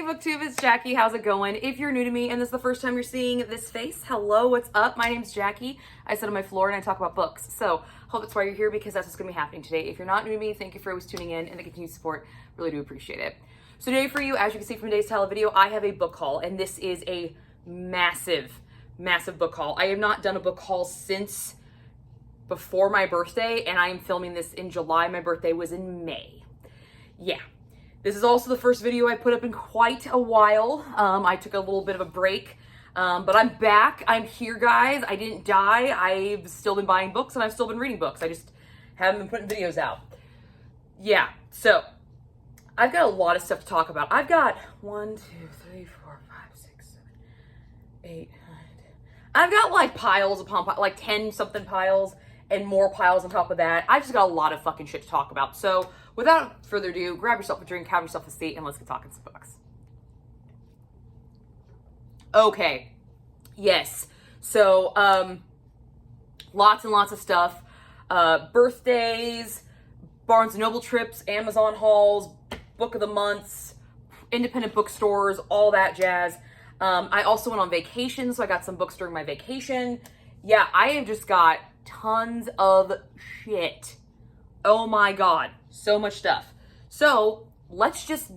Hey booktube, it's Jackie. How's it going? If you're new to me and this is the first time you're seeing this face, hello, what's up? My name's Jackie. I sit on my floor and I talk about books. So hope that's why you're here, because that's what's gonna be happening today. If you're not new to me, thank you for always tuning in and the continued support. Really do appreciate it. So today for you, as you can see from today's title video, I have a book haul, and this is a massive book haul. I have not done a book haul since before my birthday, and I am filming this in July. My birthday was in May. Yeah. This is also the first video I put up in quite a while. I took a little bit of a break, but I'm back. I'm here, guys. I didn't die. I've still been buying books and I've still been reading books. I just haven't been putting videos out. Yeah, so I've got a lot of stuff to talk about. I've got 1, 2, 3, 4, 5, 6, 7, 8, 9, 10. I've got like piles upon piles, like 10 something piles and more piles on top of that. I just got a lot of fucking shit to talk about. So without further ado, grab yourself a drink, have yourself a seat, and let's get talking some books. Okay, yes. So, lots and lots of stuff. Birthdays, Barnes & Noble trips, Amazon hauls, book of the months, independent bookstores, all that jazz. I also went on vacation, so I got some books during my vacation. Yeah, I have just got tons of shit. Oh my God, so much stuff. So let's just,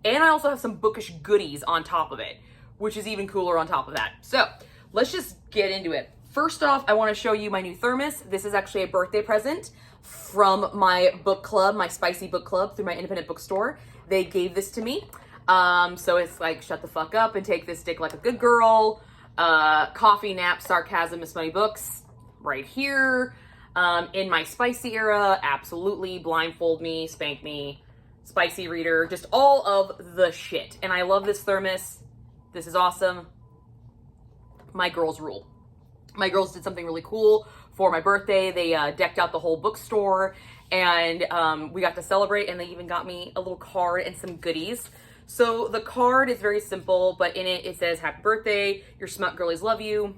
and I also have some bookish goodies on top of it, which is even cooler on top of that. So let's just get into it. First off, I want to show you my new thermos. This is actually a birthday present from my book club, my spicy book club through my independent bookstore. They gave this to me. So it's like, shut the fuck up and take this dick like a good girl. Coffee, nap, sarcasm, Miss Money books right here. In my spicy era, absolutely blindfold me, spank me, spicy reader, just all of the shit. And I love this thermos. This is awesome. My girls rule. My girls did something really cool for my birthday. They decked out the whole bookstore, and we got to celebrate, and they even got me a little card and some goodies. So the card is very simple, but in it, it says, happy birthday, your smut girlies love you.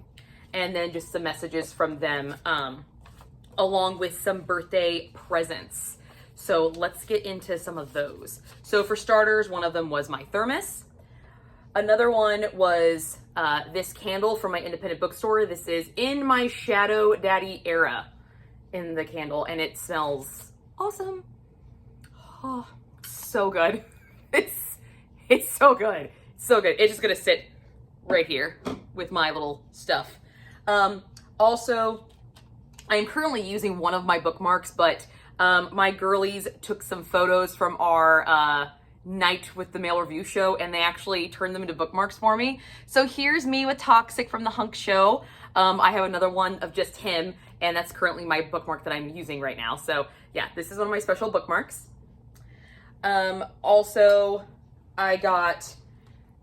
And then just some messages from them, along with some birthday presents. So let's get into some of those. So for starters, one of them was my thermos. Another one was this candle from my independent bookstore. This is In My Shadow Daddy Era in the candle, and it smells awesome. Oh, so good. It's so good. So good. It's just gonna sit right here with my little stuff. Also, I am currently using one of my bookmarks, but my girlies took some photos from our night with the mail review show, and they actually turned them into bookmarks for me. So here's me with Toxic from the Hunk show. I have another one of just him, and that's currently my bookmark that I'm using right now. So yeah, this is one of my special bookmarks. Also, I got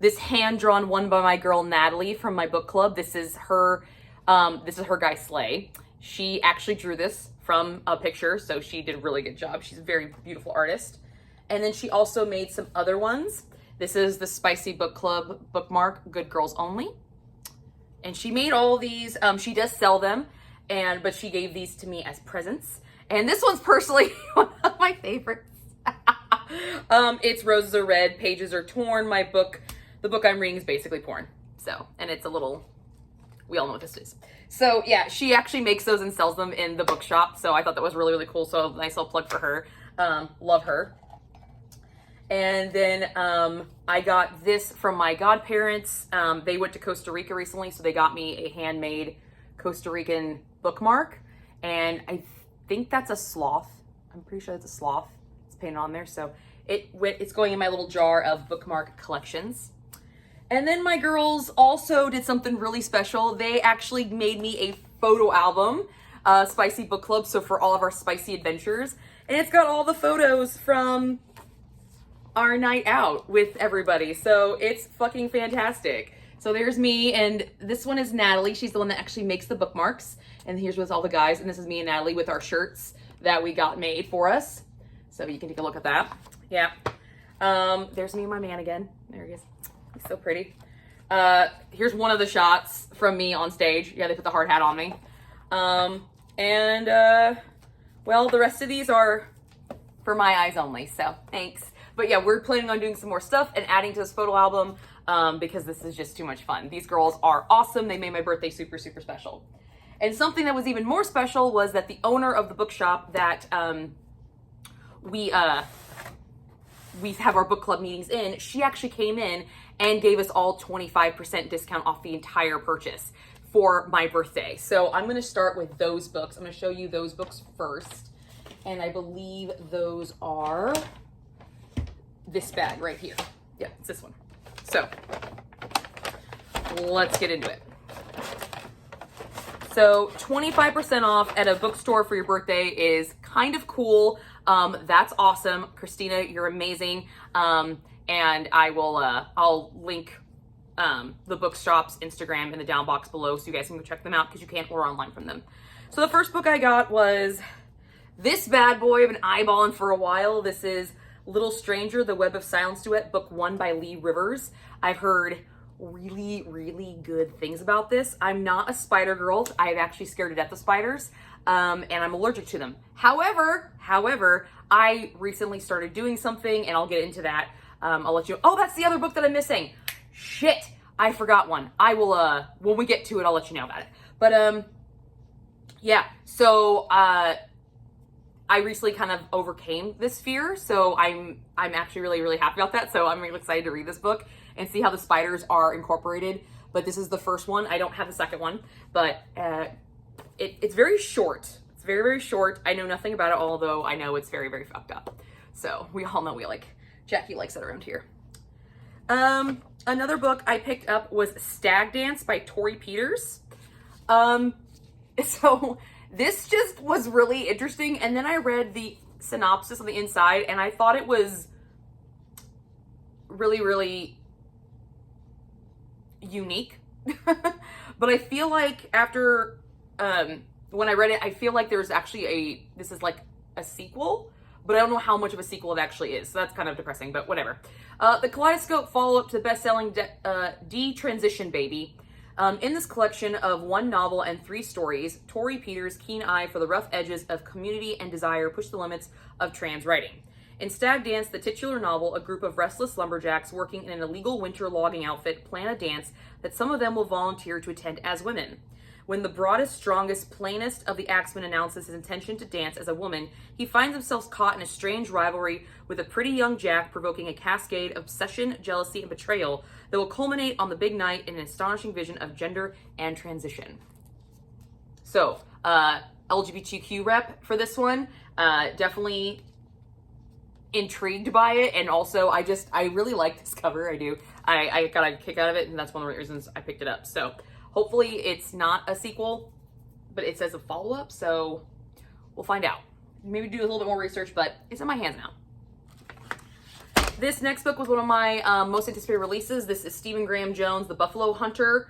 this hand-drawn one by my girl Natalie from my book club. This is her guy Slay. She actually drew this from a picture, so she did a really good job. She's a very beautiful artist. And then she also made some other ones. This is the Spicy Book Club bookmark, Good Girls Only. And she made all of these. She does sell them, but she gave these to me as presents. And this one's personally one of my favorites. It's Roses Are Red, Pages Are Torn. The book I'm reading is basically porn. So, and it's a little, we all know what this is. So yeah, she actually makes those and sells them in the bookshop. So I thought that was really, really cool. So nice little plug for her. Love her. And then I got this from my godparents. They went to Costa Rica recently, so they got me a handmade Costa Rican bookmark. And I think that's a sloth. I'm pretty sure it's a sloth. It's painted on there. So it's going in my little jar of bookmark collections. And then my girls also did something really special. They actually made me a photo album, Spicy Book Club, so for all of our spicy adventures. And it's got all the photos from our night out with everybody. So it's fucking fantastic. So there's me, and this one is Natalie. She's the one that actually makes the bookmarks. And here's with all the guys, and this is me and Natalie with our shirts that we got made for us. So you can take a look at that. Yeah. There's me and my man again. There he is. He's so pretty. Here's one of the shots from me on stage. Yeah, they put the hard hat on me. Well, the rest of these are for my eyes only. So thanks. But yeah, we're planning on doing some more stuff and adding to this photo album because this is just too much fun. These girls are awesome. They made my birthday super, super special. And something that was even more special was that the owner of the bookshop that we have our book club meetings in, she actually came in and gave us all 25% discount off the entire purchase for my birthday. So I'm gonna start with those books. I'm gonna show you those books first. And I believe those are this bag right here. Yeah, it's this one. So let's get into it. So 25% off at a bookstore for your birthday is kind of cool. That's awesome. Christina, you're amazing. And I'll link the bookshop's Instagram in the down box below so you guys can go check them out because you can't order online from them. So the first book I got was this bad boy I've been eyeballing for a while. This is Little Stranger, The Web of Silence Duet, book 1 by Lee Rivers. I've heard really, really good things about this. I'm not a spider girl. I'm actually scared to death of spiders, and I'm allergic to them. However, I recently started doing something, and I'll get into that. I'll let you know. Oh, that's the other book that I'm missing. Shit, I forgot one. I will, when we get to it, I'll let you know about it. But, yeah, so, I recently kind of overcame this fear, so I'm actually really, really happy about that. So I'm really excited to read this book and see how the spiders are incorporated. But this is the first one. I don't have the second one, but it's very short. It's very, very short. I know nothing about it, although I know it's very, very fucked up. So we all know Jackie likes it around here. Another book I picked up was Stag Dance by Tori Peters. So this just was really interesting, and then I read the synopsis on the inside, and I thought it was really, really unique. But I feel like after, when I read it, I feel like there's actually this is like a sequel, but I don't know how much of a sequel it actually is, so that's kind of depressing, but whatever. The Kaleidoscope follow-up to the best-selling D-Transition Baby. In this collection of 1 novel and 3 stories, Tori Peters' keen eye for the rough edges of community and desire push the limits of trans writing. In Stag Dance, the titular novel, a group of restless lumberjacks working in an illegal winter logging outfit plan a dance that some of them will volunteer to attend as women. When the broadest, strongest, plainest of the axemen announces his intention to dance as a woman, he finds himself caught in a strange rivalry with a pretty young Jack, provoking a cascade of obsession, jealousy, and betrayal that will culminate on the big night in an astonishing vision of gender and transition. So, LGBTQ rep for this one, definitely intrigued by it, and also I really like this cover. I do. I got a kick out of it, and that's one of the reasons I picked it up. So hopefully it's not a sequel, but it says a follow-up, so we'll find out. Maybe do a little bit more research, but it's in my hands now. This next book was one of my most anticipated releases. This is Stephen Graham Jones' The Buffalo Hunter.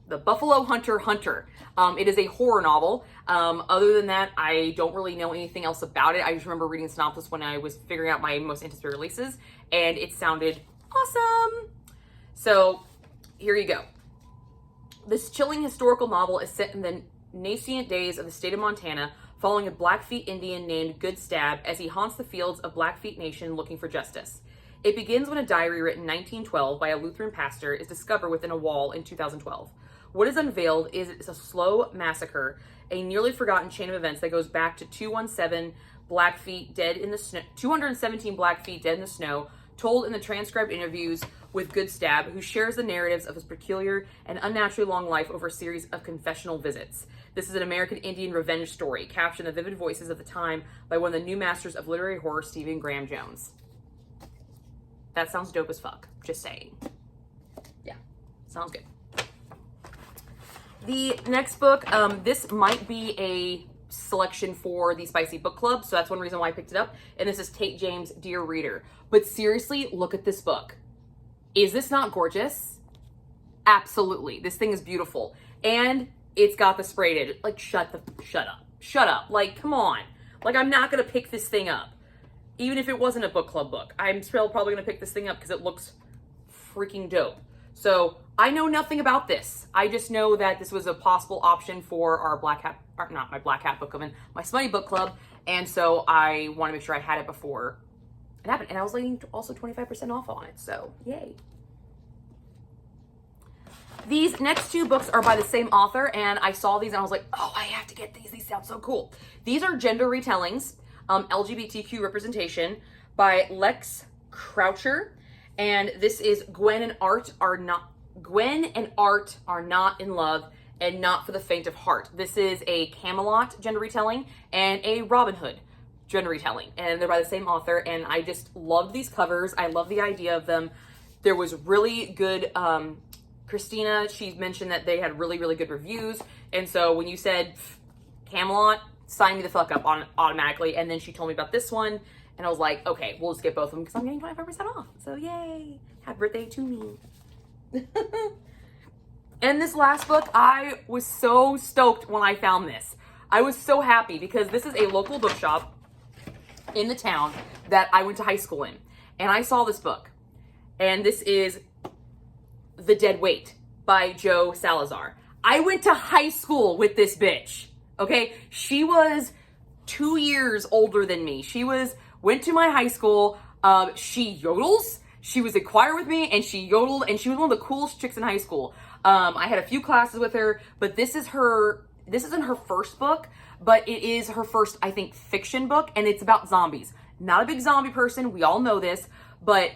The Buffalo Hunter. It is a horror novel. Other than that, I don't really know anything else about it. I just remember reading the synopsis when I was figuring out my most anticipated releases, and it sounded awesome. So here you go. This chilling historical novel is set in the nascent days of the state of Montana, following a Blackfeet Indian named Good Stab as he haunts the fields of Blackfeet Nation looking for justice. It begins when a diary written in 1912 by a Lutheran pastor is discovered within a wall in 2012. What is unveiled is it's a slow massacre, a nearly forgotten chain of events that goes back to 217 Blackfeet dead in the snow, 217 Blackfeet dead in the snow, told in the transcribed interviews with Good Stab, who shares the narratives of his peculiar and unnaturally long life over a series of confessional visits. This is an American Indian revenge story, captured in the vivid voices of the time by one of the new masters of literary horror, Stephen Graham Jones. That sounds dope as fuck. Just saying. Yeah, sounds good. The next book, this might be a selection for the Spicy Book Club, so that's one reason why I picked it up, and this is Tate James' Dear Reader. But seriously, look at this book. Is this not gorgeous? Absolutely. This thing is beautiful. And it's got the sprayed edge. Like, shut up. Like, come on. Like, I'm not gonna pick this thing up. Even if it wasn't a book club book. I'm still probably gonna pick this thing up because it looks freaking dope. So, I know nothing about this. I just know that this was a possible option for our Black Hat, or not my Black Hat book club, my Smutty book club. And so I want to make sure I had it before it happened. And I was like also 25% off on it. So yay. These next two books are by the same author, and I saw these and I was like, oh, I have to get these. These sound so cool. These are gender retellings, LGBTQ representation by Lex Croucher. And this is Gwen and Art are not in love and not for the faint of heart. This is a Camelot gender retelling and a Robin Hood gender retelling. And they're by the same author, and I just loved these covers. I love the idea of them. There was really good, Christina, she mentioned that they had really, really good reviews. And so when you said Camelot, sign me the fuck up on automatically. And then she told me about this one, and I was like, okay, we'll just get both of them because I'm getting 25% off. So yay, happy birthday to me. And this last book, I was so stoked when I found this. I was so happy because this is a local bookshop in the town that I went to high school in. And I saw this book. And this is The Dead Weight by Joe Salazar. I went to high school with this bitch. Okay? She was 2 years older than me. Went to my high school. She yodels. She was in choir with me and she yodeled, and she was one of the coolest chicks in high school. I had a few classes with her, but this isn't her first book, but it is her first, I think, fiction book, and it's about zombies. Not a big zombie person, we all know this, but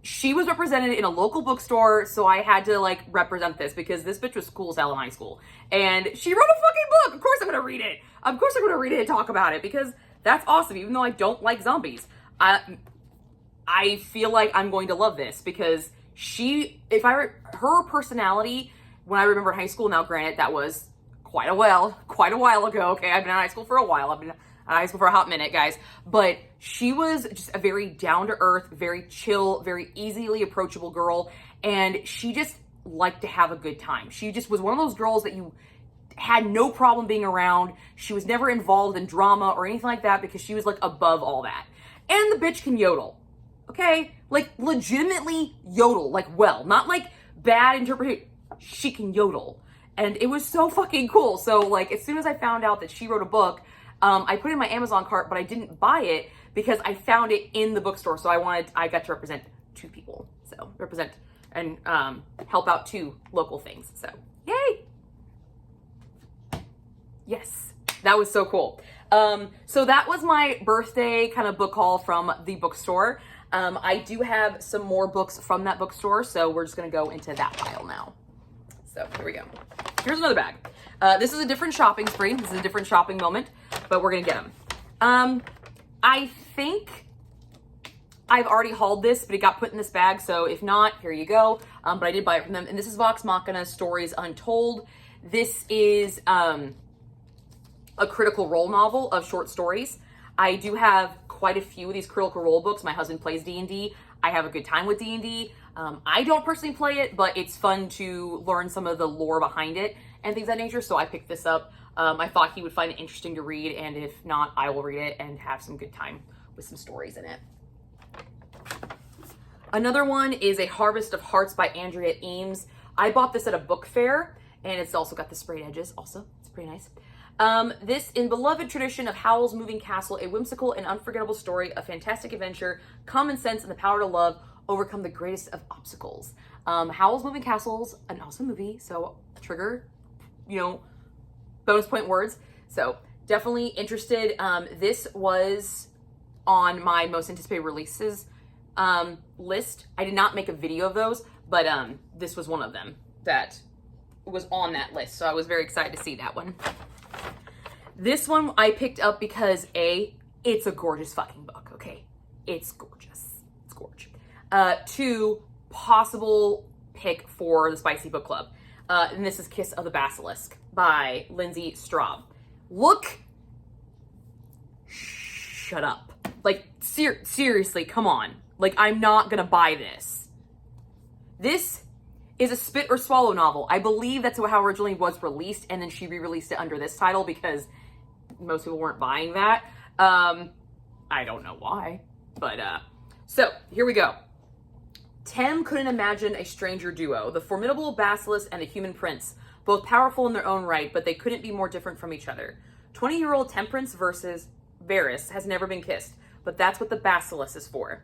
she was represented in a local bookstore, so I had to like represent this because this bitch was cool as hell in high school. And she wrote a fucking book. Of course I'm gonna read it. Of course I'm gonna read it and talk about it because that's awesome, even though I don't like zombies. I feel like I'm going to love this because her personality, when I remember high school, now granted, that was quite a while ago, okay? I've been in high school for a while. I've been in high school for a hot minute, guys. But she was just a very down-to-earth, very chill, very easily approachable girl. And she just liked to have a good time. She just was one of those girls that you had no problem being around. She was never involved in drama or anything like that because she was like above all that. And the bitch can yodel. Okay? Like legitimately yodel. Like well, not like bad interpretation. She can yodel. And it was so fucking cool. So like as soon as I found out that she wrote a book, I put it in my Amazon cart, but I didn't buy it because I found it in the bookstore. So I got to represent two people. So represent and help out two local things. So yay. Yes, that was so cool. So that was my birthday kind of book haul from the bookstore. I do have some more books from that bookstore, so we're just gonna go into that pile now. So here we go. Here's another bag. This is a different shopping spree. This is a different shopping moment, but we're gonna get them. I think I've already hauled this, but it got put in this bag, so if not, here you go. But I did buy it from them, and this is Vox Machina Stories Untold. This is a Critical Role novel of short stories. I do have quite a few of these Critical Role books. My husband plays D&D. I have a good time with D&D. I don't personally play it, but it's fun to learn some of the lore behind it and things of that nature, so I picked this up. I thought he would find it interesting to read, and if not, I will read it and have some good time with some stories in it. Another one is A Harvest of Hearts by Andrea Eames. I bought this at a book fair, and it's also got the sprayed edges also. It's pretty nice. This, in beloved tradition of Howl's Moving Castle, a whimsical and unforgettable story of fantastic adventure, common sense, and the power to love overcome the greatest of obstacles. Howl's Moving Castle's an awesome movie, so trigger, bonus point words. So definitely interested. This was on my most anticipated releases list. I did not make a video of those, but this was one of them that was on that list, so I was very excited to see that one. This one I picked up because it's a gorgeous fucking book, okay? It's gorgeous. It's gorgeous. 2, possible pick for the Spicy Book Club. And this is Kiss of the Basilisk by Lindsay Straub. Shut up. Like, seriously, come on. Like, I'm not gonna buy this. This is a spit or swallow novel. I believe that's how it originally was released, and then she re-released it under this title because most people weren't buying that. I don't know why, but so here we go. Tem couldn't imagine a stranger duo, the formidable basilisk and the human prince, both powerful in their own right, but they couldn't be more different from each other. 20-year-old Temperance versus Varys has never been kissed, but that's what the basilisk is for.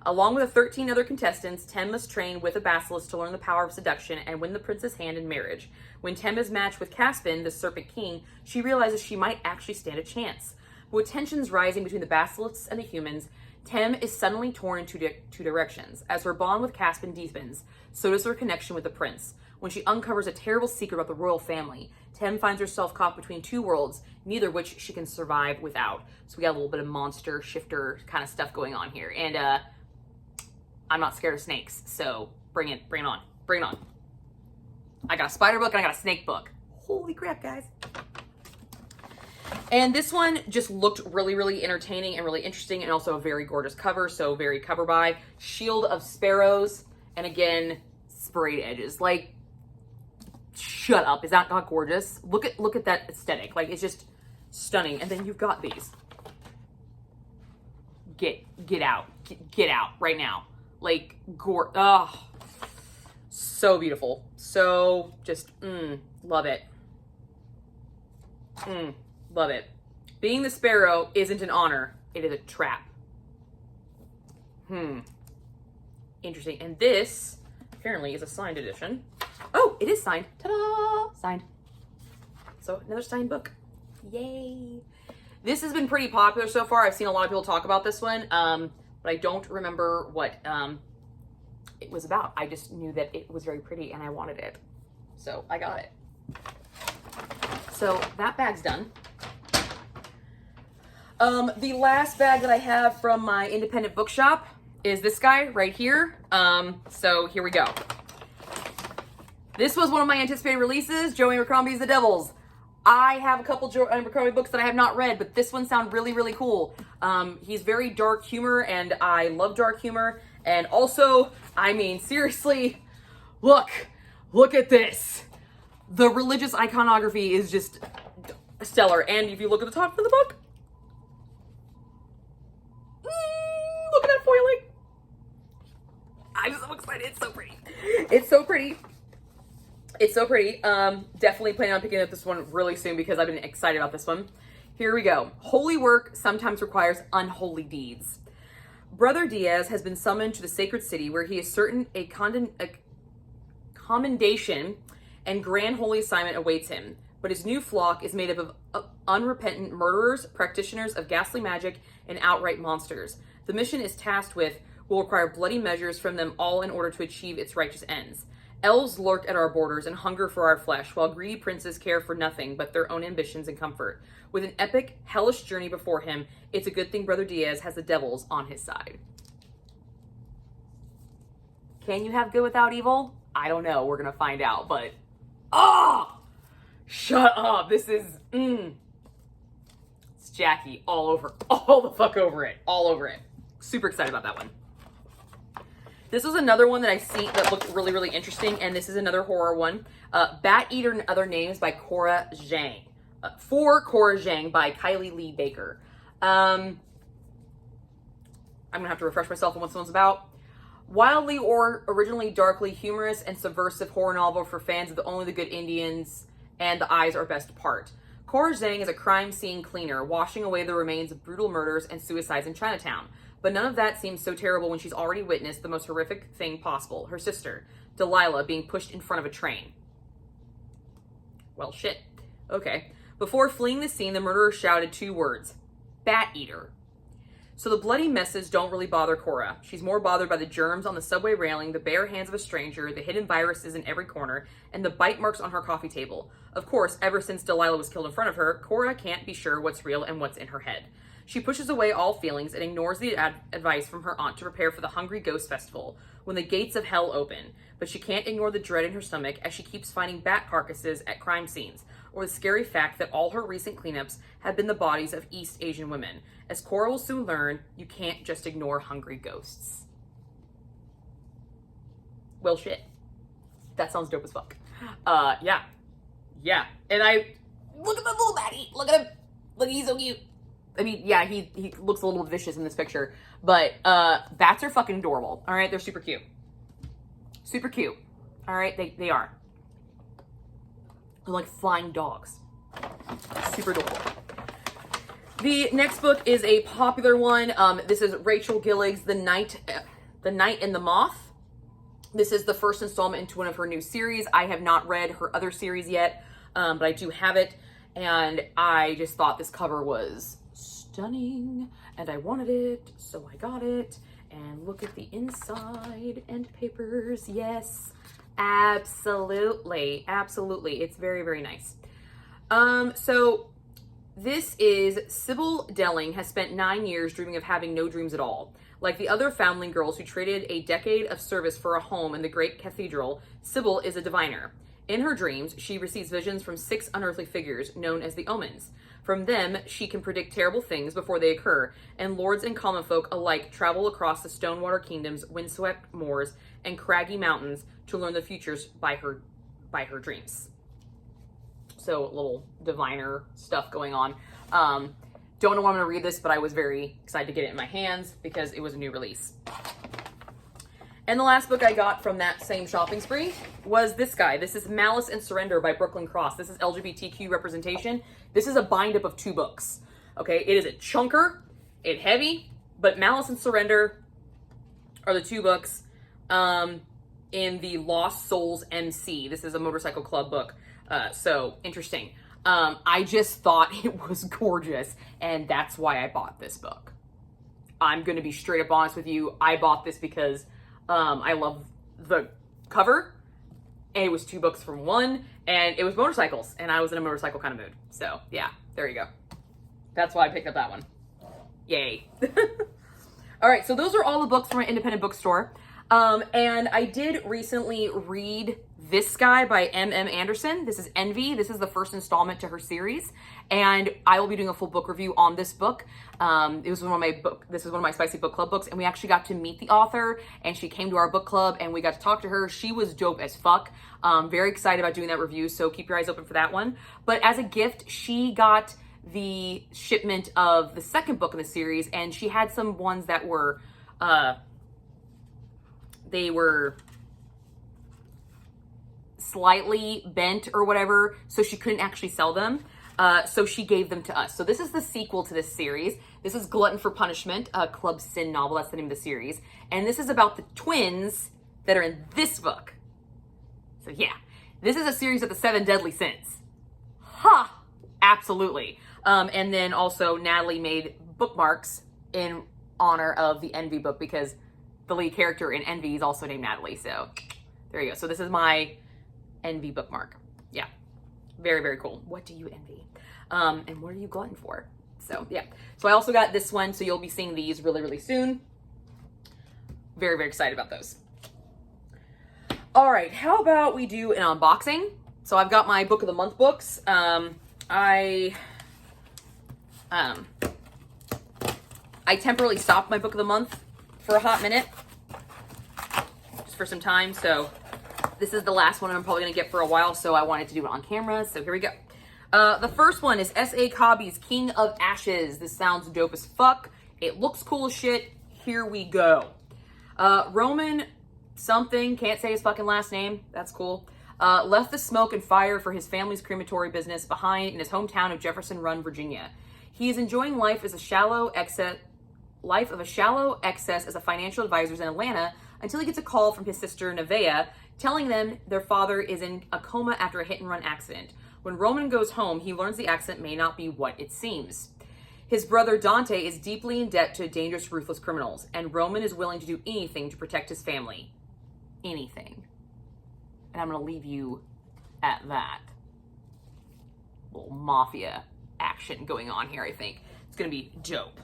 Along with the 13 other contestants, Tem must train with a basilisk to learn the power of seduction and win the prince's hand in marriage. When Tem is matched with Caspin, the Serpent King, she realizes she might actually stand a chance. But with tensions rising between the basilisks and the humans, Tem is suddenly torn in two directions. As her bond with Caspin deepens, so does her connection with the prince. When she uncovers a terrible secret about the royal family, Tem finds herself caught between two worlds, neither of which she can survive without. So we got a little bit of monster shifter kind of stuff going on here. And I'm not scared of snakes, so bring it on. I got a spider book and I got a snake book. Holy crap, guys. And this one just looked really, really entertaining and really interesting, and also a very gorgeous cover, so very cover by. Shield of Sparrows, and again, sprayed edges. Like, shut up. Is that not gorgeous? Look at that aesthetic. Like, it's just stunning. And then you've got these. Get out. Get out right now. Like, oh, so beautiful. So just, love it. Love it. Being the sparrow isn't an honor. It is a trap. Interesting. And this apparently is a signed edition. Oh, it is signed. Ta-da! Signed. So another signed book. Yay. This has been pretty popular so far. I've seen a lot of people talk about this one, but I don't remember what it was about. I just knew that it was very pretty and I wanted it. So I got it. So that bag's done. The last bag that I have from my independent bookshop is this guy right here. So here we go. This was one of my anticipated releases, Joey Abercrombie's The Devils. I have a couple Joey Abercrombie books that I have not read, but this one sounds really, really cool. He's very dark humor, and I love dark humor. And also, I mean, seriously, look at this. The religious iconography is just stellar. And if you look at the top of the book, look at that foiling. I'm so excited. It's so pretty. It's so pretty. It's so pretty. Definitely planning on picking up this one really soon because I've been excited about this one. Here we go. Holy work sometimes requires unholy deeds. Brother Diaz has been summoned to the sacred city where he is certain a commendation and grand holy assignment awaits him. But his new flock is made up of unrepentant murderers, practitioners of ghastly magic, and outright monsters. The mission is tasked with will require bloody measures from them all in order to achieve its righteous ends. Elves lurk at our borders and hunger for our flesh, while greedy princes care for nothing but their own ambitions and comfort. With an epic, hellish journey before him, it's a good thing Brother Diaz has the devils on his side. Can you have good without evil? I don't know. We're going to find out, but... Oh! Shut up. This is... It's Jackie all the fuck over it. All over it. Super excited about that one. This was another one that I see that looked really, really interesting, and this is another horror one. Bat Eater and Other Names by Cora Zhang. For Cora Zhang by Kylie Lee Baker. I'm going to have to refresh myself on what this one's about. Wildly or originally darkly humorous and subversive horror novel for fans of the Only the Good Indians and The Eyes Are Best Part. Cora Zhang is a crime scene cleaner, washing away the remains of brutal murders and suicides in Chinatown. But none of that seems so terrible when she's already witnessed the most horrific thing possible, her sister, Delilah, being pushed in front of a train. Well, shit. Okay. Before fleeing the scene, the murderer shouted 2 words, Bat Eater. So the bloody messes don't really bother Cora. She's more bothered by the germs on the subway railing, the bare hands of a stranger, the hidden viruses in every corner, and the bite marks on her coffee table. Of course, ever since Delilah was killed in front of her, Cora can't be sure what's real and what's in her head. She pushes away all feelings and ignores the advice from her aunt to prepare for the Hungry Ghost Festival, when the gates of hell open. But she can't ignore the dread in her stomach as she keeps finding bat carcasses at crime scenes, or the scary fact that all her recent cleanups have been the bodies of East Asian women. As Cora will soon learn, you can't just ignore hungry ghosts. Well, shit. That sounds dope as fuck. Yeah. And look at the little batty. Look at him. Look, he's so cute. I mean, yeah, he looks a little vicious in this picture, but bats are fucking adorable. All right, they're super cute. Super cute. All right, they are. They're like flying dogs. Super adorable. The next book is a popular one. This is Rachel Gillig's The Night and the Moth. This is the first installment into one of her new series. I have not read her other series yet, but I do have it. And I just thought this cover was stunning and I wanted it, so I got it. And look at the inside and papers. Yes, absolutely. Absolutely. It's very, very nice. So this is Sybil Delling has spent 9 years dreaming of having no dreams at all. Like the other foundling girls who traded a decade of service for a home in the great cathedral, Sybil is a diviner. In her dreams, she receives visions from 6 unearthly figures known as the Omens. From them, she can predict terrible things before they occur, and lords and common folk alike travel across the Stonewater Kingdom's windswept moors and craggy mountains to learn the futures by her dreams. So a little diviner stuff going on. Don't know when I'm going to read this, but I was very excited to get it in my hands because it was a new release. And the last book I got from that same shopping spree was this guy. This is Malice and Surrender by Brooklyn Cross. This is LGBTQ representation. This is a bind-up of 2 books. Okay, it is a chunker, it's heavy, but Malice and Surrender are the 2 books in the Lost Souls MC. This is a motorcycle club book, so interesting. I just thought it was gorgeous, and that's why I bought this book. I'm going to be straight up honest with you. I bought this because I love the cover, and it was 2 books from one, and it was motorcycles, and I was in a motorcycle kind of mood. So, yeah, there you go. That's why I picked up that one. Yay. All right, so those are all the books from my independent bookstore. And I did recently read this guy by M.M. Anderson. This is Envy. This is the first installment to her series, and I will be doing a full book review on this book. This is one of my Spicy Book Club books, and we actually got to meet the author, and she came to our book club, and we got to talk to her. She was dope as fuck. Very excited about doing that review, so keep your eyes open for that one. But as a gift, she got the shipment of the second book in the series, and she had some ones that were, they were slightly bent or whatever, so she couldn't actually sell them. So she gave them to us. So this is the sequel to this series. This is Glutton for Punishment, a Club Sin novel. That's the name of the series. And this is about the twins that are in this book. So yeah, this is a series of the 7 Deadly Sins. Ha! Absolutely. And then also Natalie made bookmarks in honor of the Envy book because the lead character in Envy is also named Natalie. So there you go. So this is my Envy bookmark. Yeah. Very, very cool. What do you envy? And what are you glutton for? So yeah. So I also got this one. So you'll be seeing these really, really soon. Very, very excited about those. All right. How about we do an unboxing? So I've got my book of the month books. I temporarily stopped my book of the month for a hot minute, just for some time. So this is the last one I'm probably gonna get for a while, so I wanted to do it on camera. So here we go. The first one is S.A. Cobby's King of Ashes. This sounds dope as fuck. It looks cool as shit. Here we go. Roman something, can't say his fucking last name. That's cool. Left the smoke and fire for his family's crematory business behind in his hometown of Jefferson Run, Virginia. He is enjoying life of a shallow excess as a financial advisor in Atlanta until he gets a call from his sister Nevaeh telling them their father is in a coma after a hit-and-run accident. When Roman goes home, he learns the accident may not be what it seems. His brother Dante is deeply in debt to dangerous, ruthless criminals, and Roman is willing to do anything to protect his family. Anything. And I'm going to leave you at that. Little mafia action going on here, I think. It's going to be dope.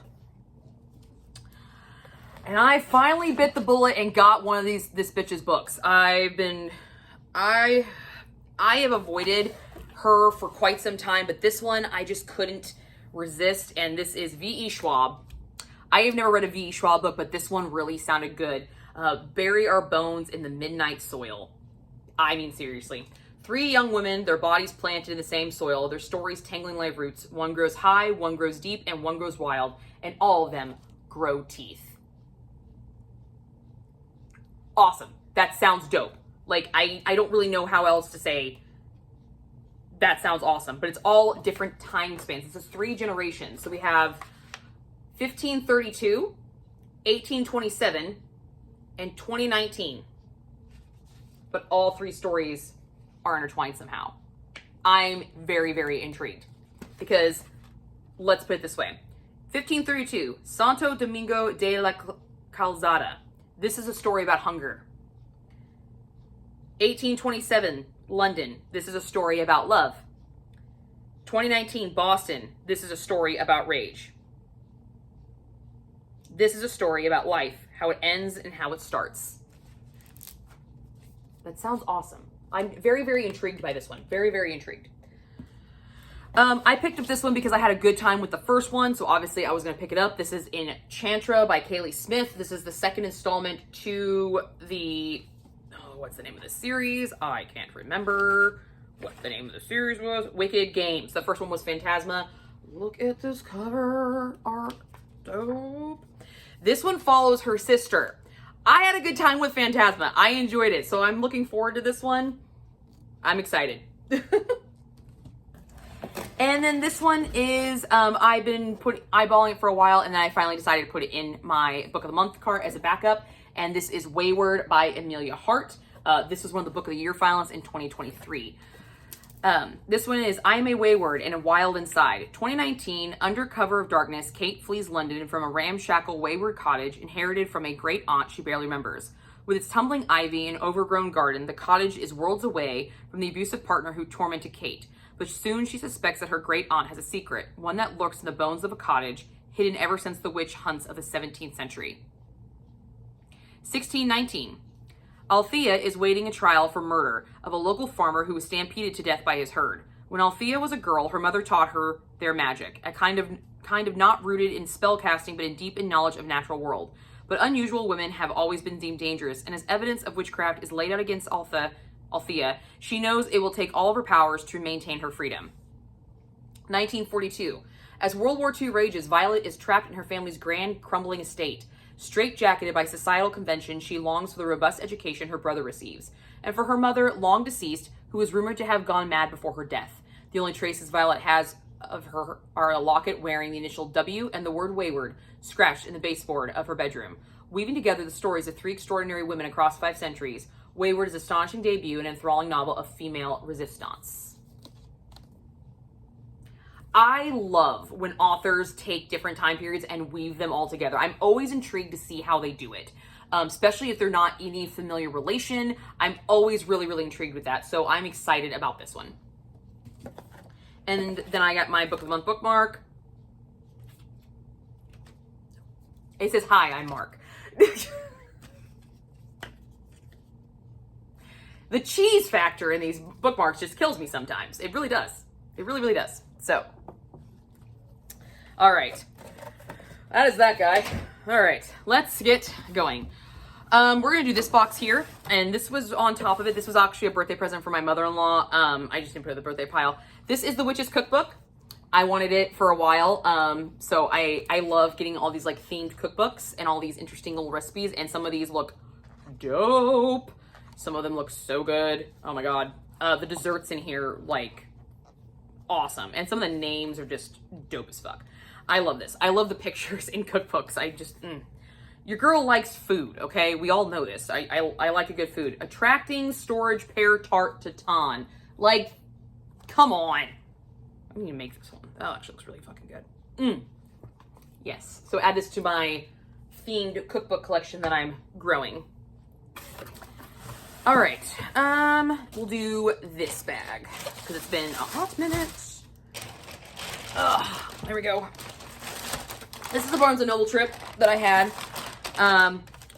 And I finally bit the bullet and got one of this bitch's books. I have avoided her for quite some time, but this one I just couldn't resist, and this is V.E. Schwab. I have never read a V.E. Schwab book, but this one really sounded good. Bury Our Bones in the Midnight Soil. I mean, seriously. 3 young women, their bodies planted in the same soil, their stories tangling like roots. One grows high, one grows deep, and one grows wild, and all of them grow teeth. Awesome. That sounds dope. Like, I don't really know how else to say that sounds awesome. But it's all different time spans. This is 3 generations. So we have 1532, 1827, and 2019. But all 3 stories are intertwined somehow. I'm very, very intrigued because let's put it this way. 1532, Santo Domingo de la Calzada. This is a story about hunger. 1827, London. This is a story about love. 2019, Boston. This is a story about rage. This is a story about life, how it ends and how it starts. That sounds awesome. I'm very, very intrigued by this one. Very, very intrigued. I picked up this one because I had a good time with the first one, so obviously I was going to pick it up. This is Enchantra by Kaylee Smith. This is the second installment to the... Oh, what's the name of the series? I can't remember what the name of the series was. Wicked Games. The first one was Phantasma. Look at this cover art. Dope. This one follows her sister. I had a good time with Phantasma. I enjoyed it, so I'm looking forward to this one. I'm excited. And then this one is, I've been eyeballing it for a while, and then I finally decided to put it in my Book of the Month cart as a backup. And this is Wayward by Amelia Hart. This was one of the Book of the Year finalists in 2023. This one is I Am a Wayward and a Wild Inside. 2019, under cover of darkness, Kate flees London from a ramshackle wayward cottage inherited from a great aunt she barely remembers. With its tumbling ivy and overgrown garden, the cottage is worlds away from the abusive partner who tormented Kate. But soon she suspects that her great aunt has a secret, one that lurks in the bones of a cottage, hidden ever since the witch hunts of the 17th century. 1619. Althea is waiting a trial for murder of a local farmer who was stampeded to death by his herd. When Althea was a girl, her mother taught her their magic, a kind of not rooted in spellcasting, but in deep in knowledge of natural world. But unusual women have always been deemed dangerous, and as evidence of witchcraft is laid out against Althea, she knows it will take all of her powers to maintain her freedom. 1942. As World War II rages, Violet is trapped in her family's grand, crumbling estate. Straitjacketed by societal convention, she longs for the robust education her brother receives, and for her mother, long deceased, who is rumored to have gone mad before her death. The only traces Violet has of her are a locket wearing the initial W and the word wayward, scratched in the baseboard of her bedroom. Weaving together the stories of 3 extraordinary women across 5 centuries, Wayward is an astonishing debut and enthralling novel of female resistance. I love when authors take different time periods and weave them all together. I'm always intrigued to see how they do it, especially if they're not any familiar relation. I'm always really, really intrigued with that, so I'm excited about this one. And then I got my Book of the Month bookmark. It says, "Hi, I'm Mark." The cheese factor in these bookmarks just kills me sometimes. It really does. It really, really does. So, all right. That is that guy. All right, let's get going. We're going to do this box here, and this was on top of it. This was actually a birthday present for my mother-in-law. I just didn't put it in the birthday pile. This is the Witch's Cookbook. I wanted it for a while, so I love getting all these like themed cookbooks and all these interesting little recipes, and some of these look dope. Some of them look so good. Oh my god. The desserts in here, like, awesome. And some of the names are just dope as fuck. I love this. I love the pictures in cookbooks. I just, Your girl likes food, okay? We all know this. I like a good food. Attracting storage pear tart tatin. Like, come on. I need to make this one. That actually looks really fucking good. Yes. So add this to my themed cookbook collection that I'm growing. All right, we'll do this bag because it's been a hot minute. There we go. This is the Barnes & Noble trip that I had.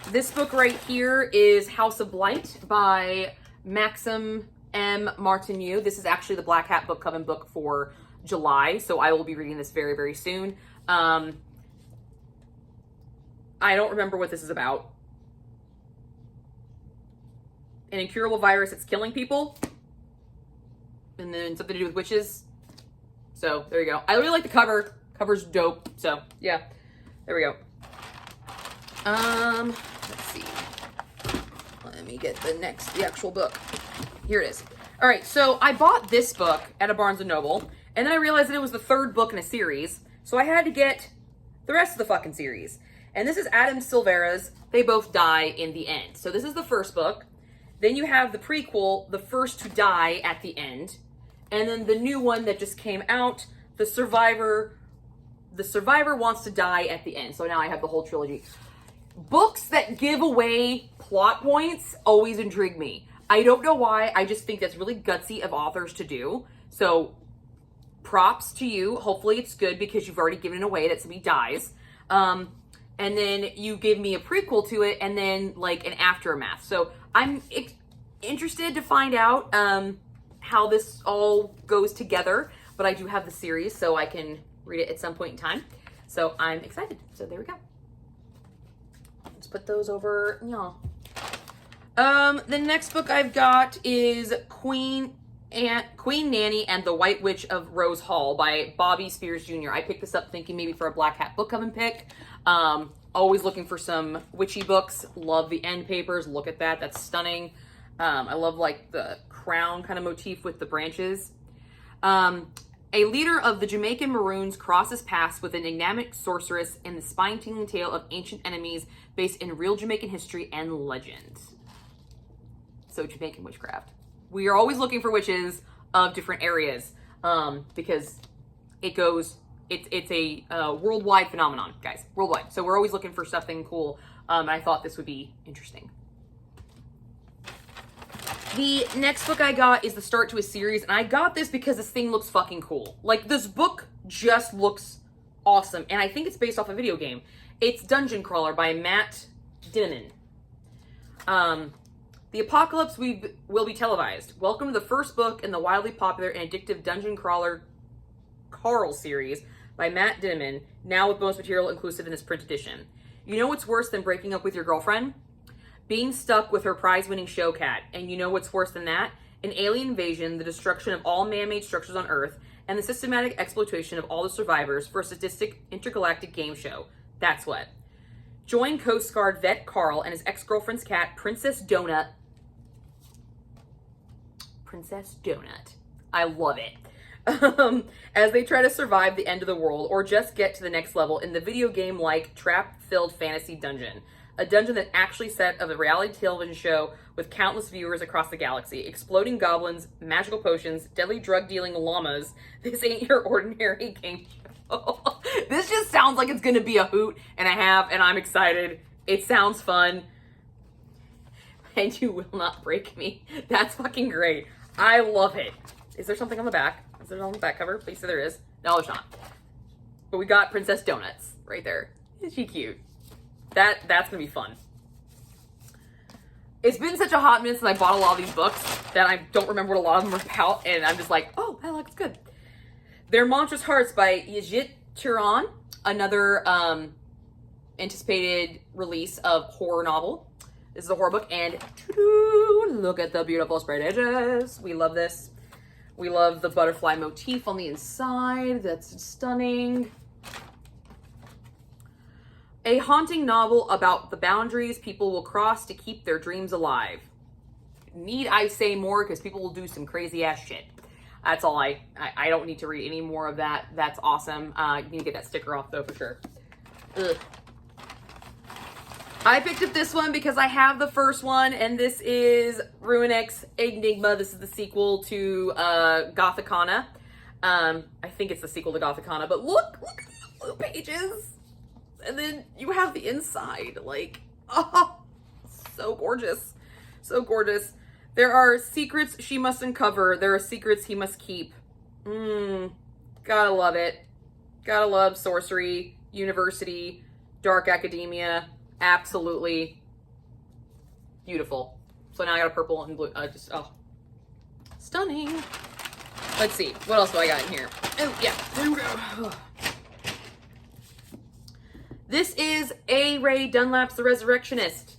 This book right here is House of Blight by Maxim M. Martineau. This is actually the Black Hat Book Coven book for July, so I will be reading this very, very soon. I don't remember what this is about. An incurable virus that's killing people, and then something to do with witches. So there you go. I really like the cover. Cover's dope. So yeah, there we go. Let's see. Let me get the actual book. Here it is. All right, so I bought this book at a Barnes & Noble, and then I realized that it was the third book in a series, so I had to get the rest of the fucking series. And this is Adam Silvera's They Both Die in the End. So this is the first book. Then you have the prequel, The First to Die at the End. And then the new one that just came out, The Survivor Wants to Die at the End. So now I have the whole trilogy. Books that give away plot points always intrigue me. I don't know why. I just think that's really gutsy of authors to do. So props to you. Hopefully it's good because you've already given it away that somebody dies. And then you give me a prequel to it and then like an aftermath. So I'm interested to find out how this all goes together. But I do have the series so I can read it at some point in time. So I'm excited. So there we go. Let's put those over. Yeah. The next book I've got is Queen Nanny and the White Witch of Rose Hall by Bobby Spears Jr. I picked this up thinking maybe for a Black Hat book club pick. Always looking for some witchy books. Love the end papers. Look at that. That's stunning. I love like the crown kind of motif with the branches. A leader of the Jamaican Maroons crosses paths with an enigmatic sorceress in the spine-tingling tale of ancient enemies based in real Jamaican history and legend. So Jamaican witchcraft. We are always looking for witches of different areas because it's a worldwide phenomenon, guys, worldwide. So we're always looking for something cool. And I thought this would be interesting. The next book I got is the start to a series, and I got this because this thing looks fucking cool. Like, this book just looks awesome, and I think it's based off a video game. It's Dungeon Crawler by Matt Dinman. The apocalypse will be televised. Welcome to the first book in the wildly popular and addictive Dungeon Crawler Carl series by Matt Dinman, now with bonus material inclusive in this print edition. You know what's worse than breaking up with your girlfriend? Being stuck with her prize-winning show cat. And you know what's worse than that? An alien invasion, the destruction of all man-made structures on Earth, and the systematic exploitation of all the survivors for a sadistic intergalactic game show. That's what. Join Coast Guard vet Carl and his ex-girlfriend's cat, Princess Donut. Princess Donut. I love it. As they try to survive the end of the world or just get to the next level in the video game-like trap-filled fantasy dungeon. A dungeon that actually set of a reality television show with countless viewers across the galaxy. Exploding goblins, magical potions, deadly drug-dealing llamas. This ain't your ordinary game show. This just sounds like it's gonna be a hoot, and I'm excited. It sounds fun. And you will not break me. That's fucking great. I love it. Is there something on the back? Is there on the back cover? Please say there is. No, there's not. But we got Princess Donuts right there. Isn't she cute? That's gonna be fun. It's been such a hot minute since I bought a lot of these books that I don't remember what a lot of them are about, and I'm just like, oh, that looks good. They're Monstrous Hearts by Yajit Turan, another anticipated release of horror novel. This is a horror book, and look at the beautiful sprayed edges. We love this. We love the butterfly motif on the inside. That's stunning. A haunting novel about the boundaries people will cross to keep their dreams alive. Need I say more? Because people will do some crazy ass shit. That's all I don't need to read any more of that. That's awesome. You need to get that sticker off though for sure. Ugh. I picked up this one because I have the first one, and this is Ruinx Enigma. This is the sequel to Gothicana. I think it's the sequel to Gothicana, but look at the blue pages. And then you have the inside, like, oh, so gorgeous. So gorgeous. There are secrets she must uncover. There are secrets he must keep. Gotta love it. Gotta love sorcery, university, dark academia. Absolutely beautiful. So now I got a purple and blue. Stunning. Let's see. What else do I got in here? Oh, yeah. There we go. This is A. Ray Dunlap's The Resurrectionist.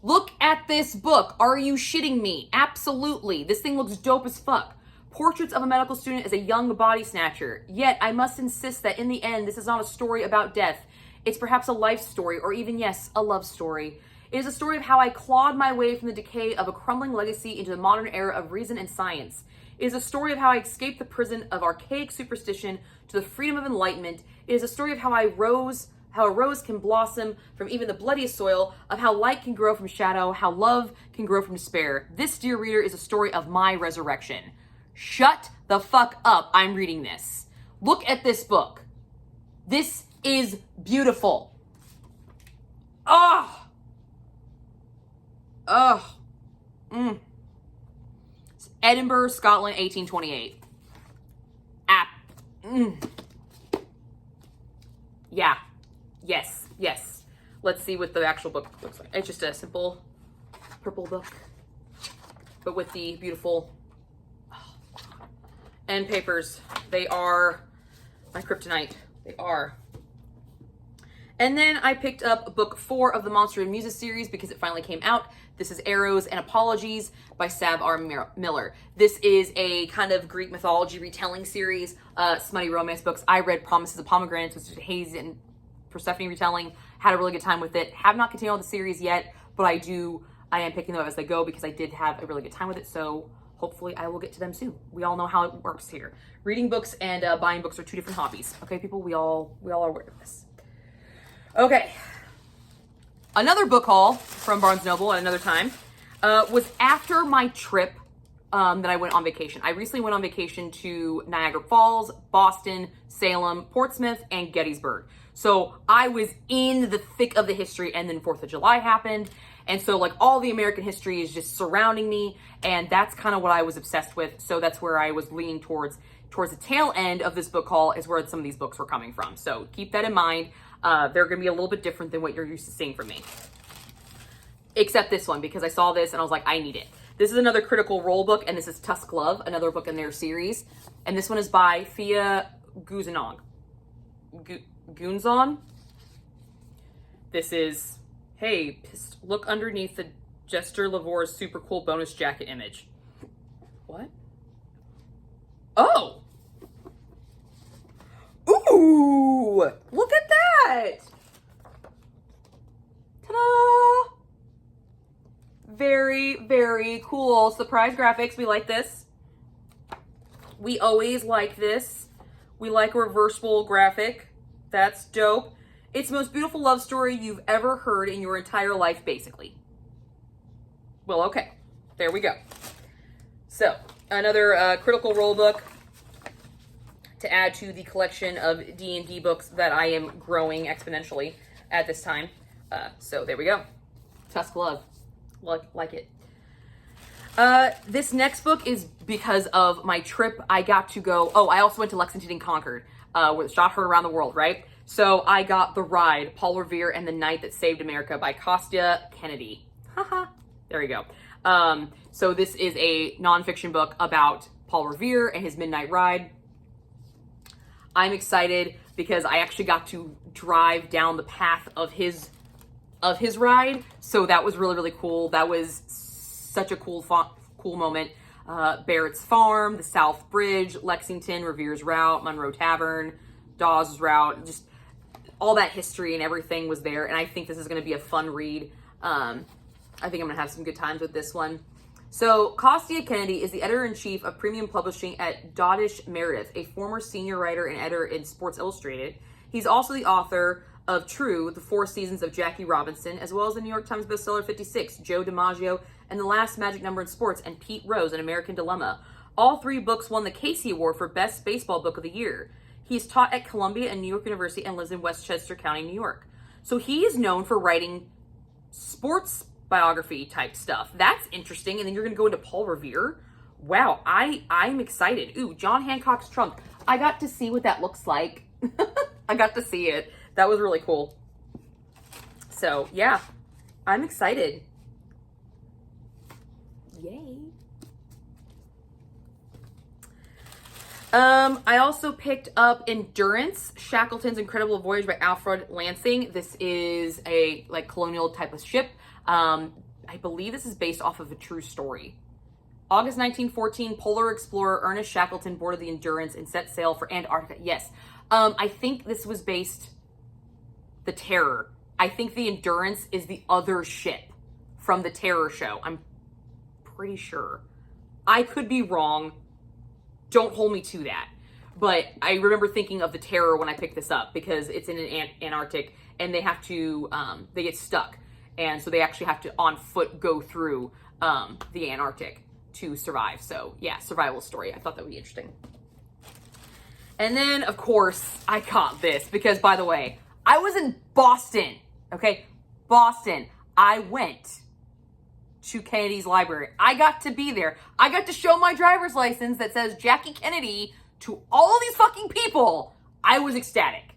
Look at this book. Are you shitting me? Absolutely. This thing looks dope as fuck. Portraits of a medical student as a young body snatcher. Yet, I must insist that in the end, this is not a story about death. It's perhaps a life story, or even, yes, a love story. It is a story of how I clawed my way from the decay of a crumbling legacy into the modern era of reason and science. It is a story of how I escaped the prison of archaic superstition to the freedom of enlightenment. It is a story of how a rose can blossom from even the bloodiest soil, of how light can grow from shadow, how love can grow from despair. This, dear reader, is a story of my resurrection. Shut the fuck up. I'm reading this. Look at this book. This is beautiful. Oh. Oh. It's Edinburgh, Scotland, 1828. Yeah. Yes. Yes. Let's see what the actual book looks like. It's just a simple purple book, but with the beautiful end papers. They are my kryptonite. They are. And then I picked up book 4 of the Monster and Muses series because it finally came out. This is Arrows and Apologies by Sav R. Miller. This is a kind of Greek mythology retelling series, smutty romance books. I read Promises of Pomegranates, which is a Hades and Persephone retelling. Had a really good time with it. Have not continued on the series yet, but I am picking them up as they go because I did have a really good time with it. So hopefully I will get to them soon. We all know how it works here. Reading books and buying books are 2 different hobbies. Okay, people, we all are aware of this. Okay. Another book haul from Barnes & Noble at another time was after my trip that I went on vacation. I recently went on vacation to Niagara Falls, Boston, Salem, Portsmouth, and Gettysburg. So I was in the thick of the history, and then 4th of July happened. And so like all the American history is just surrounding me, and that's kind of what I was obsessed with. So that's where I was leaning towards the tail end of this book haul is where some of these books were coming from. So keep that in mind. They're going to be a little bit different than what you're used to seeing from me. Except this one, because I saw this and I was like, I need it. This is another Critical Role book, and this is Tusk Love, another book in their series. And this one is by Fia Guzanong. Gunzon. This is, hey, look underneath the Jester Lavor's super cool bonus jacket image. What? Oh! Ooh! Look at that! Ta-da! Very, very cool. Surprise graphics. We like this. We always like this. We like a reversible graphic. That's dope. It's the most beautiful love story you've ever heard in your entire life, basically. Well, okay. There we go. So, another Critical Role book to add to the collection of D&D books that I am growing exponentially at this time. So there we go. Tusk Love. Like it. This next book is because of my trip. I got to go... Oh, I also went to Lexington and Concord, where the shot heard around the world, right? So I got The Ride, Paul Revere and the Night That Saved America by Kostya Kennedy. Haha. There you go. So this is a nonfiction book about Paul Revere and his midnight ride. I'm excited because I actually got to drive down the path of his ride. So that was really, really cool. That was such a cool moment. Barrett's Farm, the South Bridge, Lexington, Revere's Route, Monroe Tavern, Dawes' Route, just all that history and everything was there. And I think this is going to be a fun read. I think I'm going to have some good times with this one. So, Kostya Kennedy is the editor-in-chief of premium publishing at Doddish Meredith, a former senior writer and editor in Sports Illustrated. He's also the author of True, The 4 Seasons of Jackie Robinson, as well as the New York Times bestseller 56, Joe DiMaggio, and The Last Magic Number in Sports, and Pete Rose, An American Dilemma. All 3 books won the Casey Award for Best Baseball Book of the Year. He's taught at Columbia and New York University and lives in Westchester County, New York. So he is known for writing sports biography type stuff. That's interesting. And then you're going to go into Paul Revere. Wow, I'm excited. Ooh, John Hancock's Trunk. I got to see what that looks like. I got to see it. That was really cool. So, yeah, I'm excited. Yay. I also picked up Endurance, Shackleton's Incredible Voyage by Alfred Lansing. This is a colonial type of ship. I believe this is based off of a true story. August 1914, polar explorer Ernest Shackleton boarded the Endurance and set sail for Antarctica. Yes. I think this was based... The Terror. I think the Endurance is the other ship from the Terror show. I'm pretty sure. I could be wrong. Don't hold me to that. But I remember thinking of the Terror when I picked this up because it's in an Antarctic and they have to, they get stuck. And so they actually have to on foot go through the Antarctic to survive. So yeah, survival story. I thought that would be interesting. And then, of course, I got this because, by the way, I was in Boston, okay? Boston. I went to Kennedy's library. I got to be there. I got to show my driver's license that says Jackie Kennedy to all of these fucking people. I was ecstatic.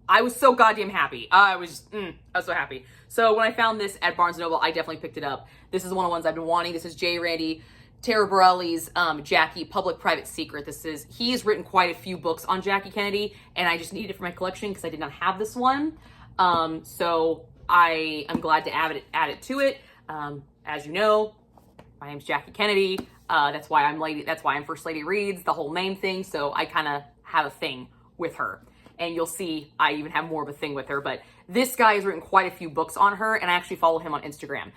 I was so goddamn happy. I was so happy. So when I found this at Barnes & Noble, I definitely picked it up. This is one of the ones I've been wanting. This is J. Randy Taraborelli's Jackie Public-Private Secret. He has written quite a few books on Jackie Kennedy, and I just needed it for my collection because I did not have this one. So I'm glad to add it to it. As you know, my name's Jackie Kennedy. That's why I'm First Lady Reads, the whole name thing. So I kind of have a thing with her. And you'll see I even have more of a thing with her. But this guy has written quite a few books on her, and I actually follow him on Instagram.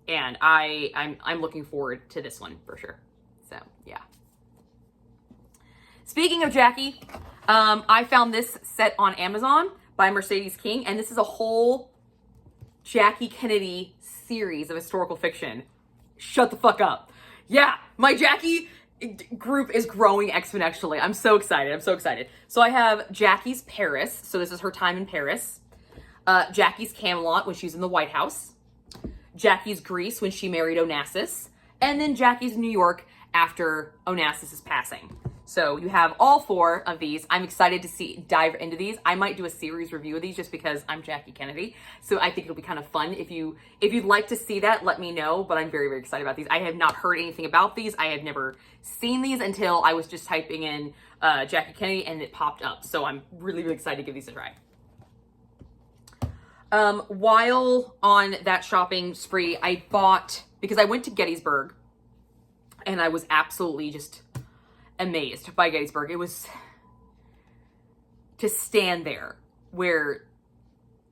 And I'm looking forward to this one for sure. So yeah. Speaking of Jackie, I found this set on Amazon by Mercedes King, and this is a whole Jackie Kennedy series of historical fiction. Shut the fuck up. Yeah, my Jackie group is growing exponentially. I'm so excited. So I have Jackie's Paris. So this is her time in Paris. Jackie's Camelot when she's in the White House. Jackie's Greece when she married Onassis. And then Jackie's New York after Onassis' passing. So you have all four of these. I'm excited to dive into these. I might do a series review of these just because I'm Jackie Kennedy. So I think it'll be kind of fun. If you'd like to see that, let me know. But I'm very, very excited about these. I have not heard anything about these. I have never seen these until I was just typing in Jackie Kennedy and it popped up. So I'm really, really excited to give these a try. While on that shopping spree, I bought, because I went to Gettysburg and I was absolutely just amazed by Gettysburg. It was to stand there where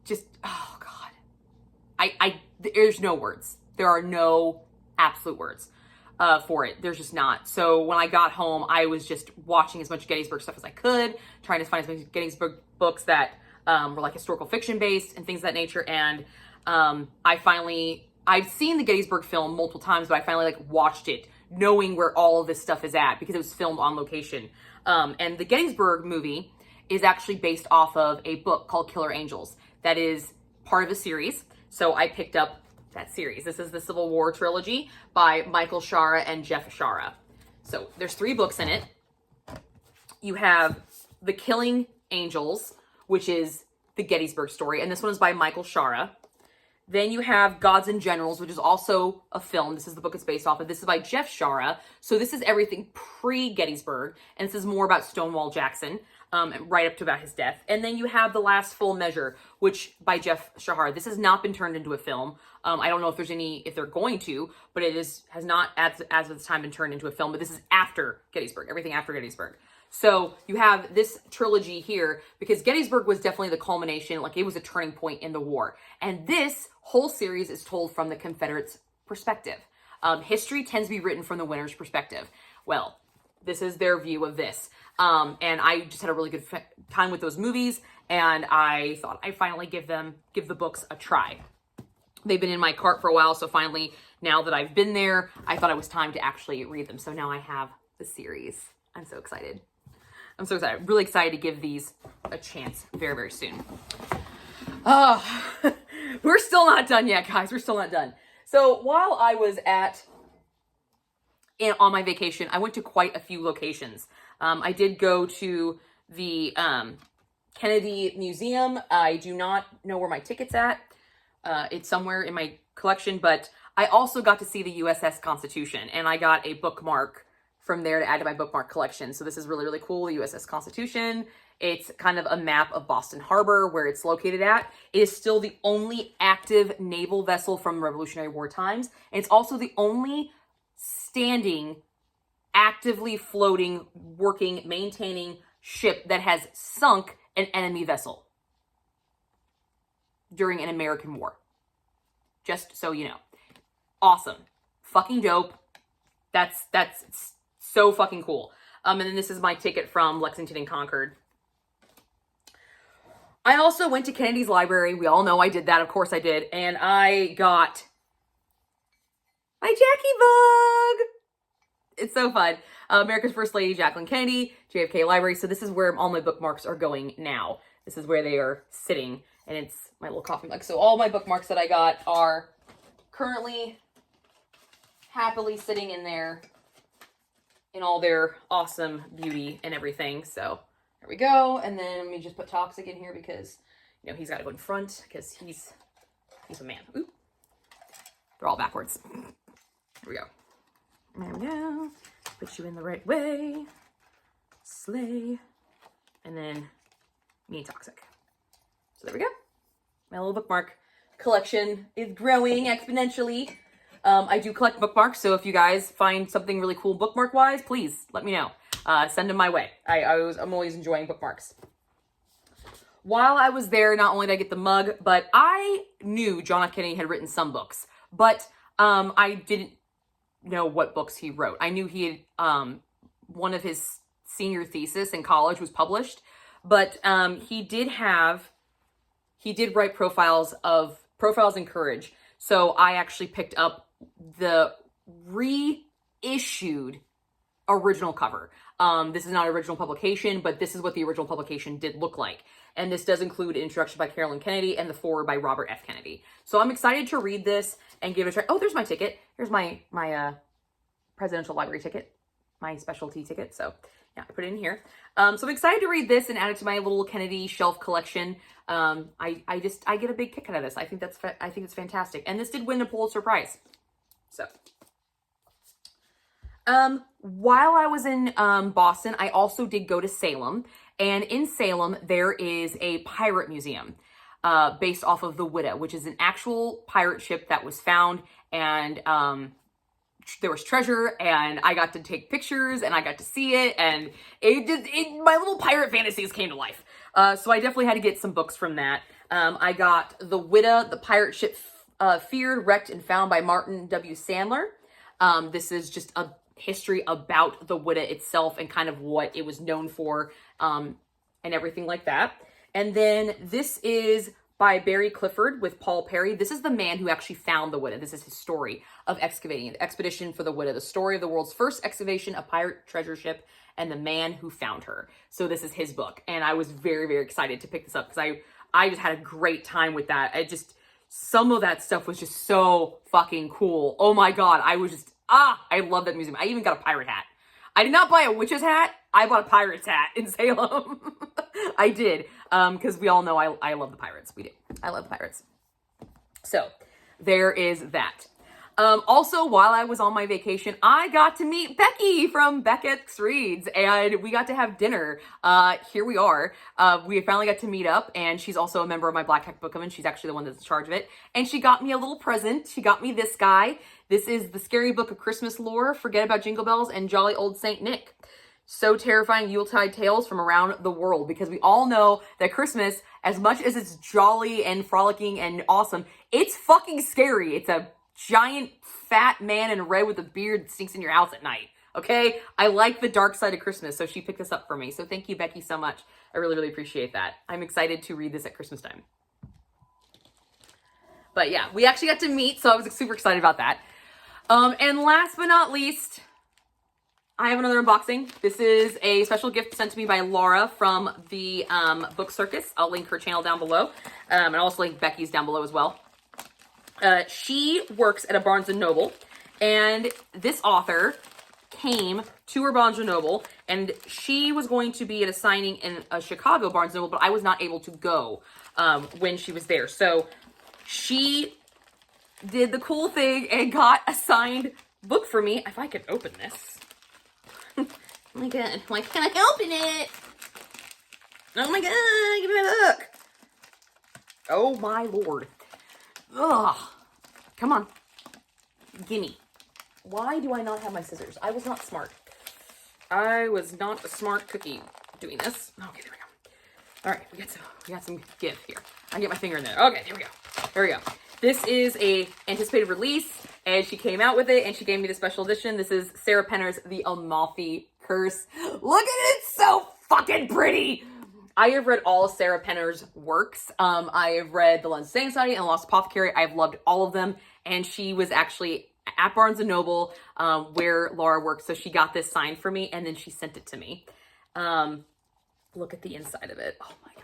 just, oh God, there's no words. There are no absolute words for it. There's just not. So when I got home, I was just watching as much Gettysburg stuff as I could, trying to find as many Gettysburg books that were like historical fiction based and things of that nature. And I've seen the Gettysburg film multiple times, but I finally watched it knowing where all of this stuff is at because it was filmed on location. And the Gettysburg movie is actually based off of a book called Killer Angels that is part of a series. So I picked up that series. This is the Civil War trilogy by Michael Shara and Jeff Shara. So there's 3 books in it. You have The Killing Angels, which is the Gettysburg story. And this one is by Michael Shara. Then you have Gods and Generals, which is also a film. This is the book it's based off of. This is by Jeff Shara. So this is everything pre-Gettysburg. And this is more about Stonewall Jackson, right up to about his death. And then you have The Last Full Measure, which by Jeff Shahar. This has not been turned into a film. I don't know if they're going to, but it has not, as of this time, been turned into a film. But this is after Gettysburg, everything after Gettysburg. So you have this trilogy here because Gettysburg was definitely the culmination, it was a turning point in the war. And this whole series is told from the Confederates' perspective. History tends to be written from the winner's perspective. Well, this is their view of this. And I just had a really good time with those movies, and I thought I'd finally give the books a try. They've been in my cart for a while, so finally, now that I've been there, I thought it was time to actually read them. So now I have the series. I'm so excited. Really excited to give these a chance very, very soon. We're still not done yet, guys. We're still not done. So while I was on my vacation, I went to quite a few locations. I did go to the Kennedy Museum. I do not know where my ticket's at. It's somewhere in my collection, but I also got to see the USS Constitution, and I got a bookmark from there to add to my bookmark collection. So this is really, really cool, the USS Constitution. It's kind of a map of Boston Harbor, where it's located at. It is still the only active naval vessel from Revolutionary War times. And it's also the only standing, actively floating, working, maintaining ship that has sunk an enemy vessel. during an American war. Just so you know. Awesome. Fucking dope. That's so fucking cool. And then this is my ticket from Lexington and Concord. I also went to Kennedy's Library. We all know I did that. Of course I did. And I got my Jackie book. It's so fun. America's First Lady, Jacqueline Kennedy, JFK Library. So this is where all my bookmarks are going now. This is where they are sitting. And it's my little coffee mug. So all my bookmarks that I got are currently happily sitting in there in all their awesome beauty and everything. So there we go. And then let me just put Toxic in here because, you know, he's got to go in front because he's a man. Oop. They're all backwards. Here we go. There we go. Put you in the right way. Slay. And then me and Toxic. So there we go. My little bookmark collection is growing exponentially. I do collect bookmarks, so if you guys find something really cool bookmark-wise, please let me know. Send them my way. I'm always enjoying bookmarks. While I was there, not only did I get the mug, but I knew John F. Kennedy had written some books, but I didn't know what books he wrote. I knew he had, one of his senior thesis in college was published, but he did write profiles in Courage. So I actually picked up the reissued original cover. This is not original publication, but this is what the original publication did look like. And this does include an introduction by Carolyn Kennedy and the foreword by Robert F. Kennedy. So I'm excited to read this and give it a try. Oh, there's my ticket. Here's my presidential library ticket, my specialty ticket. So yeah, I put it in here. So I'm excited to read this and add it to my little Kennedy shelf collection. I get a big kick out of this. I think it's fantastic. And this did win a Pulitzer Prize. So, while I was in Boston, I also did go to Salem. And in Salem, there is a pirate museum based off of the Witta, which is an actual pirate ship that was found. And there was treasure, and I got to take pictures, and I got to see it, and my little pirate fantasies came to life. So I definitely had to get some books from that. I got the Witta, the pirate ship feared, wrecked, and found by Martin W. Sandler. This is just a history about the Witta itself and kind of what it was known for, and everything like that. And then this is by Barry Clifford with Paul Perry. This is the man who actually found the Witta. This is his story of excavating it. The expedition for the Witta, the story of the world's first excavation of pirate treasure ship and the man who found her. So this is his book. And I was very, very excited to pick this up because I just had a great time with that. Some of that stuff was just so fucking cool. Oh my God. I love that museum. I even got a pirate hat. I did not buy a witch's hat. I bought a pirate's hat in Salem. I did. Because we all know I love the pirates. We do. I love the pirates. So there is that. Also, while I was on my vacation, I got to meet Becky from FirstLadyReads, and we got to have dinner. Here we are. We finally got to meet up, and she's also a member of my Black Hack Book Club, and she's actually the one that's in charge of it. And she got me a little present. She got me this guy. This is The Scary Book of Christmas Lore, Forget About Jingle Bells, and Jolly Old Saint Nick. So terrifying Yuletide tales from around the world, because we all know that Christmas, as much as it's jolly and frolicking and awesome, it's fucking scary. It's a giant fat man in red with a beard that sneaks in your house at night. Okay? I like the dark side of Christmas, so she picked this up for me. So thank you, Becky, so much. I really, really appreciate that. I'm excited to read this at Christmas time. But yeah, we actually got to meet, so I was super excited about that. And last but not least, I have another unboxing. This is a special gift sent to me by Laura from the Book Circus. I'll link her channel down below. And I'll also link Becky's down below as well. She works at a Barnes & Noble, and this author came to her Barnes & Noble, and she was going to be at a signing in a Chicago Barnes & Noble, but I was not able to go when she was there. So she did the cool thing and got a signed book for me. If I could open this. Oh my God, why can't I open it? Oh my God, give me my book. Oh my Lord. Ugh. Come on. Gimme. Why do I not have my scissors? I was not smart. I was not a smart cookie doing this. Okay, there we All right, we got some give here. I can get my finger in there. Okay, here we go. Here we go. This is a anticipated release, and she came out with it, and she gave me the special edition. This is Sarah Penner's The Amalfi Curse. Look at it, it's so fucking pretty. I have read all of Sarah Penner's works. I have read The Lens Society and The Lost Apothecary. I've loved all of them, and she was actually at Barnes & Noble, where Laura works, so she got this signed for me, and then she sent it to me. Look at the inside of it. Oh my God.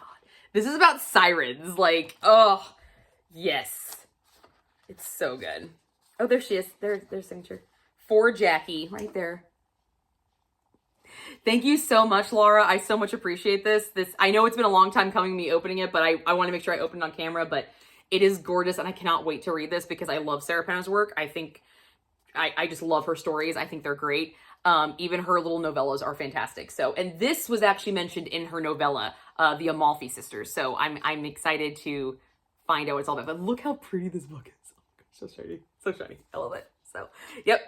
This is about sirens. Like, oh, yes. It's so good. Oh, there she is. There's their signature. For Jackie, right there. Thank you so much, Laura. I so much appreciate this. I know it's been a long time coming, me opening it, but I want to make sure I open it on camera, but it is gorgeous, and I cannot wait to read this because I love Sarah Penner's work. I think, I just love her stories. I think they're great. Even her little novellas are fantastic. So, and this was actually mentioned in her novella, The Amalfi Sisters. So I'm excited to find out what it's all about. But look how pretty this book is. Oh my gosh, so shiny. So shiny. I love it. So, yep.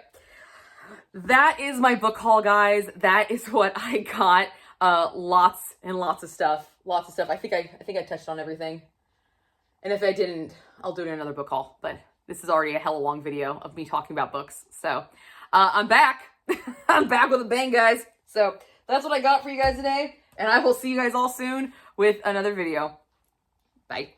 That is my book haul, guys. That is what I got. Lots and lots of stuff. Lots of stuff. I think I touched on everything. And if I didn't, I'll do it in another book haul. But this is already a hella long video of me talking about books. So, I'm back. I'm back with a bang, guys. So that's what I got for you guys today. And I will see you guys all soon with another video. Bye.